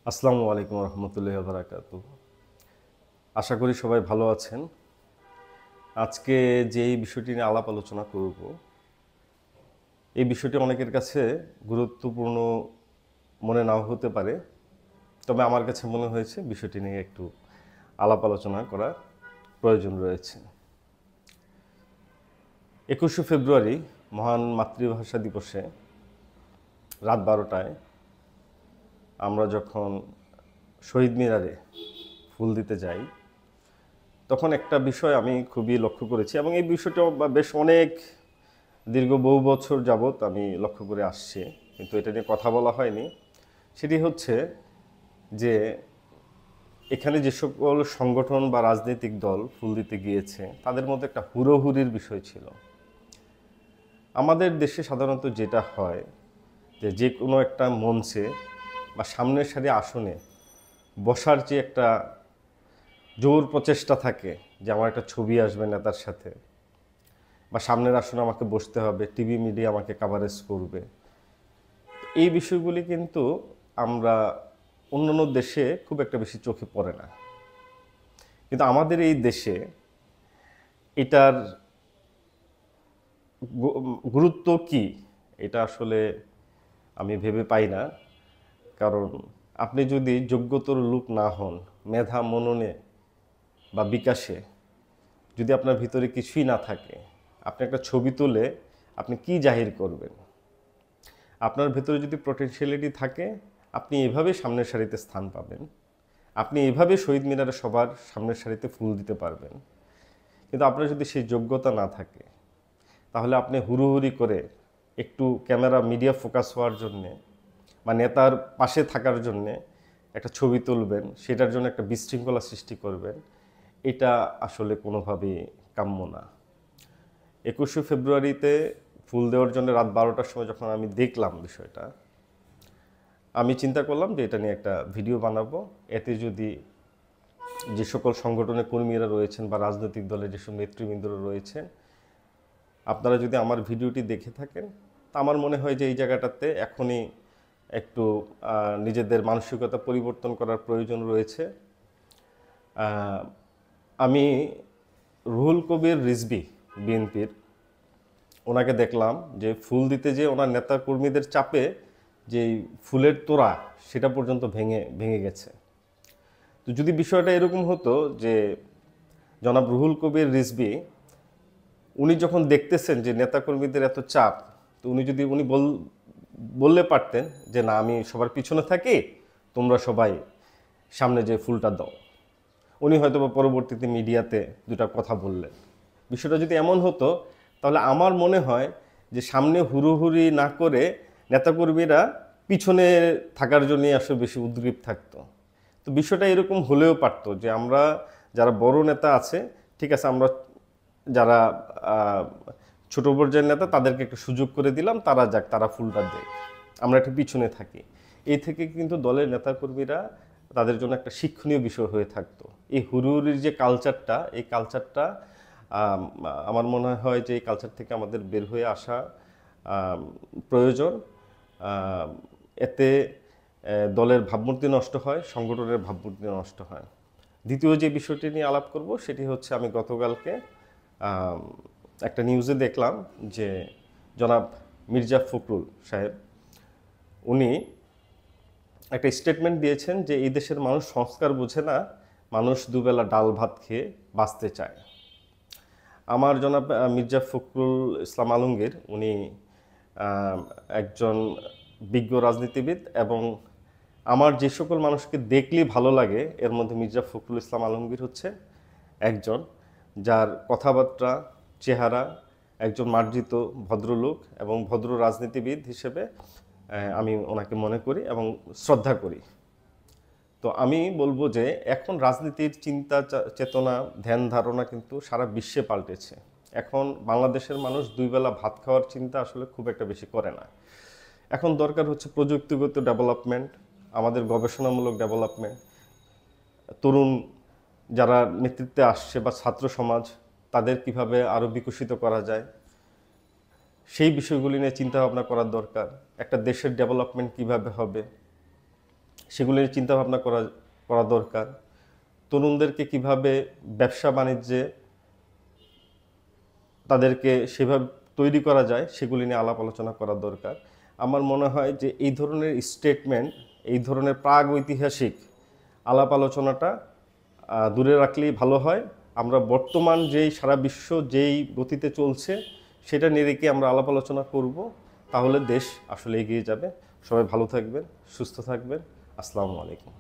আসসালামু আলাইকুম রহমতুল্লাহি ওয়া বারাকাতুহু। আশা করি সবাই ভালো আছেন। আজকে যেই বিষয়টি নিয়ে আলাপ আলোচনা করব, এই বিষয়টি অনেকের কাছে গুরুত্বপূর্ণ মনে নাও হতে পারে, তবে আমার কাছে মনে হয়েছে বিষয়টি নিয়ে একটু আলাপ আলোচনা করা প্রয়োজন রয়েছে। 21শে ফেব্রুয়ারি মহান মাতৃভাষা দিবসে রাত 12টায় আমরা যখন শহীদ মিনারে ফুল দিতে যাই, তখন একটা বিষয় আমি খুবই লক্ষ্য করেছি এবং এই বিষয়টা বেশ অনেক বহু বছর যাবৎ আমি লক্ষ্য করে আসছি, কিন্তু এটা নিয়ে কথা বলা হয়নি। সেটি হচ্ছে যে এখানে যে সকল সংগঠন বা রাজনৈতিক দল ফুল দিতে গিয়েছে তাদের মধ্যে একটা হুড়োহুড়ির বিষয় ছিল। আমাদের দেশে সাধারণত যেটা হয় যে যে কোনো একটা মঞ্চে বা সামনের সারি আসনে বসার যে একটা জোর প্রচেষ্টা থাকে যে আমার একটা ছবি আসবে নেতার সাথে, বা সামনের আসনে আমাকে বসতে হবে, টিভি মিডিয়া আমাকে কাভারেজ করবে। এই বিষয়গুলি কিন্তু আমরা অন্যান্য দেশে খুব একটা বেশি চোখে পড়ে না, কিন্তু আমাদের এই দেশে এটার গুরুত্ব কি এটা আসলে আমি ভেবে পাই না। কারণ আপনি যদি যোগ্যতর লোক না হন, মেধা মননে বা বিকাশে যদি আপনার ভিতরে কিছুই না থাকে, আপনি একটা ছবি তুলে আপনি কি জাহির করবেন? আপনার ভেতরে যদি পটেনশিয়ালিটি থাকে, আপনি এভাবে সামনের সারিতে স্থান পাবেন, আপনি এভাবে শহীদ মিনারে সবার সামনের সারিতে ফুল দিতে পারবেন। কিন্তু আপনার যদি সেই যোগ্যতা না থাকে, তাহলে আপনি হুড়োহুড়ি করে একটু ক্যামেরা মিডিয়া ফোকাস হওয়ার জন্যে বা নেতার পাশে থাকার জন্যে একটা ছবি তুলবেন, সেটার জন্য একটা বিশৃঙ্খলা সৃষ্টি করবেন, এটা আসলে কোনোভাবেই কাম্য না। 21শে ফেব্রুয়ারিতে ফুল দেওয়ার জন্য রাত 12টার সময় যখন আমি দেখলাম বিষয়টা, আমি চিন্তা করলাম যে এটা নিয়ে একটা ভিডিও বানাবো। এতে যদি যে সকল সংগঠনের কর্মীরা রয়েছেন বা রাজনৈতিক দলের যেসব নেতৃবৃন্দরা রয়েছেন, আপনারা যদি আমার ভিডিওটি দেখে থাকেন, তা আমার মনে হয় যে এই জায়গাটাতে এখনই একটু নিজেদের মানসিকতা পরিবর্তন করার প্রয়োজন রয়েছে। আমি রুহুল কবির রিজভী, বিএনপির, ওনাকে দেখলাম যে ফুল দিতে যে ওনার নেতা কর্মীদের চাপে যে ফুলের তোড়া সেটা পর্যন্ত ভেঙে ভেঙে গেছে। তো যদি বিষয়টা এরকম হতো যে জনাব রুহুল কবির রিজভী উনি যখন দেখতেছেন যে নেতাকর্মীদের এত চাপ, তো উনি বললে পারতেন যে না, আমি সবার পিছনে থাকি, তোমরা সবাই সামনে যে ফুলটা দাও। উনি হয়তো বা পরবর্তীতে মিডিয়াতে দুটা কথা বললেন। বিষয়টা যদি এমন হতো, তাহলে আমার মনে হয় যে সামনে হুড়োহুড়ি না করে নেতাকর্মীরা পিছনে থাকার জন্যই আসলে বেশি উদ্গ্রীব থাকতো। তো বিষয়টা এরকম হলেও পারতো যে আমরা যারা বড় নেতা আছে, ঠিক আছে, আমরা যারা ছোট পর্যায়ের নেতা তাদেরকে একটু সুযোগ করে দিলাম, তারা যাক, তারা ফুলটা দেয়, আমরা একটু পিছনে থাকি। এই থেকে কিন্তু দলের নেতাকর্মীরা তাদের জন্য একটা শিক্ষণীয় বিষয় হয়ে থাকতো। এই হুড়ুহুড়ির যে কালচারটা, এই কালচারটা আমার মনে হয় যে এই কালচার থেকে আমাদের বের হয়ে আসা প্রয়োজন। এতে দলের ভাবমূর্তি নষ্ট হয়, সংগঠনের ভাবমূর্তি নষ্ট হয়। দ্বিতীয় যে বিষয়টি নিয়ে আলাপ করব সেটি হচ্ছে, আমি গতকালকে একটা নিউজে দেখলাম যে জনাব মির্জা ফখরুল সাহেব উনি একটা স্টেটমেন্ট দিয়েছেন যে এই দেশের মানুষ সংস্কার বোঝে না, মানুষ দুবেলা ডাল ভাত খেয়ে বাঁচতে চায়। আমার জনাব মির্জা ফখরুল ইসলাম আলমগীর, উনি একজন বিজ্ঞ রাজনীতিবিদ এবং আমার যে সকল মানুষকে দেখলেই ভালো লাগে এর মধ্যে মির্জা ফখরুল ইসলাম আলমগীর হচ্ছে একজন, যার কথাবার্তা, চেহারা, একজন মার্জিত ভদ্রলোক এবং ভদ্র রাজনীতিবিদ হিসেবে আমি ওনাকে মনে করি এবং শ্রদ্ধা করি। তো আমি বলবো যে এখন রাজনীতির চিন্তা চেতনা, ধ্যান ধারণা কিন্তু সারা বিশ্বে পাল্টেছে। এখন বাংলাদেশের মানুষ দুই বেলা ভাত খাওয়ার চিন্তা আসলে খুব একটা বেশি করে না। এখন দরকার হচ্ছে প্রযুক্তিগত ডেভেলপমেন্ট, আমাদের গবেষণামূলক ডেভেলপমেন্ট, তরুণ যারা নেতৃত্বে আসছে বা ছাত্র সমাজ, তাদের কিভাবে আরও বিকশিত করা যায় সেই বিষয়গুলি নিয়ে চিন্তা ভাবনা করার দরকার। একটা দেশের ডেভেলপমেন্ট কিভাবে হবে, সেগুলি নিয়ে চিন্তাভাবনা করা দরকার। তরুণদেরকে কিভাবে ব্যবসা বাণিজ্যে তাদেরকে সেভাবে তৈরি করা যায় সেগুলি নিয়ে আলাপ আলোচনা করা দরকার। আমার মনে হয় যে এই ধরনের স্টেটমেন্ট, এই ধরনের প্রাগ ঐতিহাসিক আলাপ আলোচনাটা দূরে রাখলেই ভালো হয়। আমরা বর্তমান যেই সারা বিশ্ব যেই গতিতে চলছে সেটা নিয়ে রেখে আমরা আলাপ আলোচনা করব, তাহলে দেশ আসলে এগিয়ে যাবে। সবাই ভালো থাকবেন, সুস্থ থাকবেন। আসসালামু আলাইকুম।